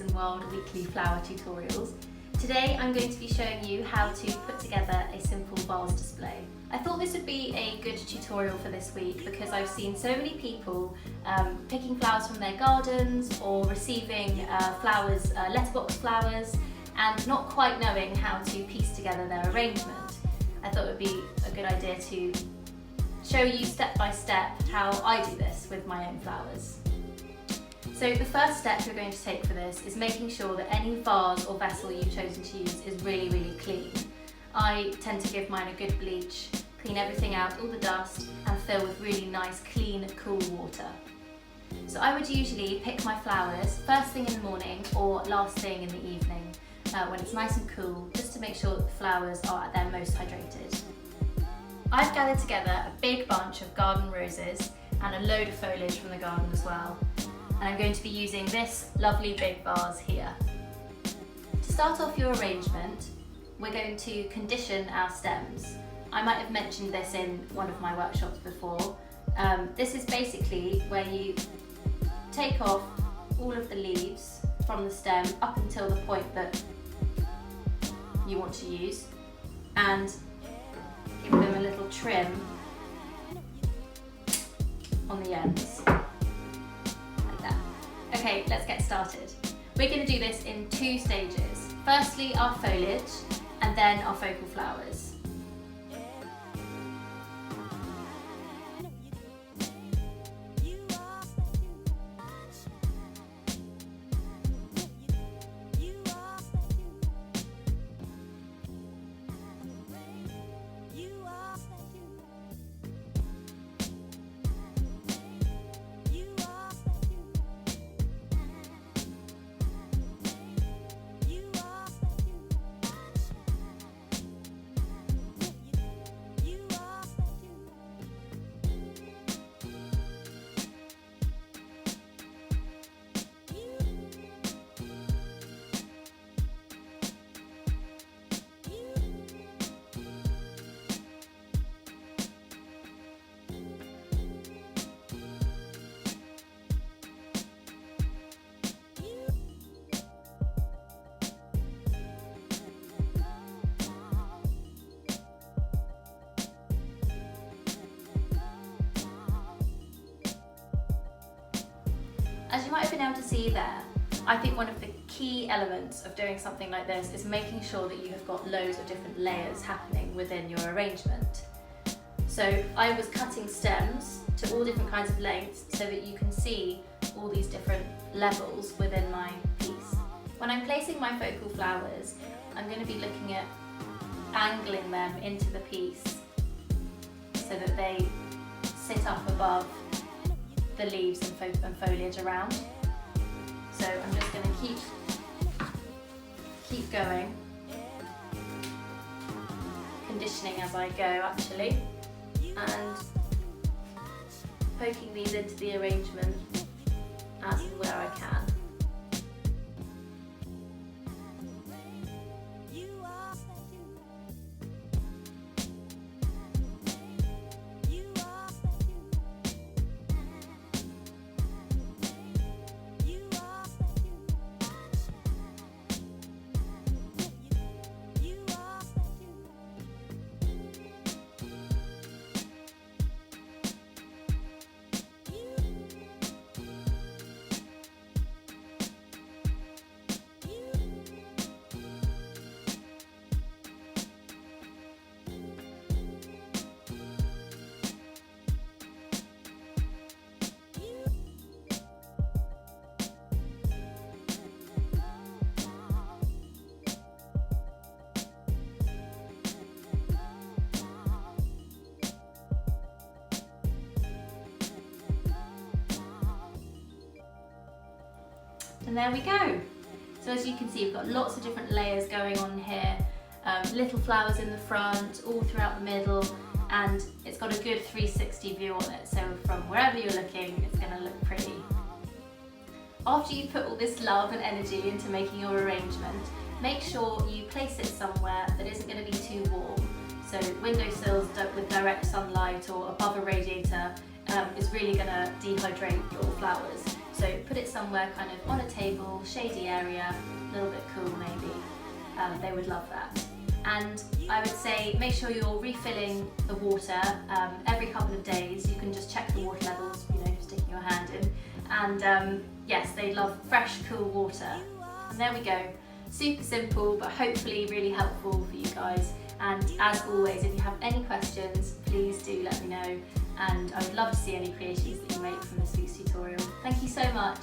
Frozen World weekly flower tutorials. Today I'm going to be showing you how to put together a simple vase display. I thought this would be a good tutorial for this week because I've seen so many people picking flowers from their gardens or receiving flowers, letterbox flowers, and not quite knowing how to piece together their arrangement. I thought it would be a good idea to show you step by step how I do this with my own flowers. So the first step you're going to take for this is making sure that any vase or vessel you've chosen to use is really clean. I tend to give mine a good bleach, clean everything out, all the dust, and fill with really nice, clean, cool water. So I would usually pick my flowers first thing in the morning or last thing in the evening when it's nice and cool, just to make sure that the flowers are at their most hydrated. I've gathered together a big bunch of garden roses and a load of foliage from the garden as well. And I'm going to be using this lovely big vase here. To start off your arrangement, we're going to condition our stems. I might have mentioned this in one of my workshops before. This is basically where you take off all of the leaves from the stem up until the point that you want to use and give them a little trim on the ends. Okay, let's get started. We're going to do this in two stages. Firstly, our foliage, and then our focal flowers. As you might have been able to see there, I think one of the key elements of doing something like this is making sure that you have got loads of different layers happening within your arrangement. So I was cutting stems to all different kinds of lengths so that you can see all these different levels within my piece. When I'm placing my focal flowers, I'm going to be looking at angling them into the piece so that they sit up above the leaves and foliage around. So I'm just going to keep going, conditioning as I go actually, and poking these into the arrangement as and where I can. And there we go. So as you can see, we've got lots of different layers going on here, little flowers in the front, all throughout the middle, and it's got a good 360 view on it, so from wherever you're looking, it's going to look pretty. After you've put all this love and energy into making your arrangement, make sure you place it somewhere that isn't going to be too warm. So windowsills with direct sunlight or above a radiator is really going to dehydrate your flowers. So put it somewhere kind of on a table, shady area, a little bit cool maybe. They would love that. And I would say make sure you're refilling the water every couple of days. You can just check the water levels, you know, sticking your hand in. And yes, they love fresh, cool water. And there we go. Super simple, but hopefully really helpful for you guys. And as always, if you have any questions, please do let me know. And I would love to see any creations that you make from this week's tutorial. Thank you so much.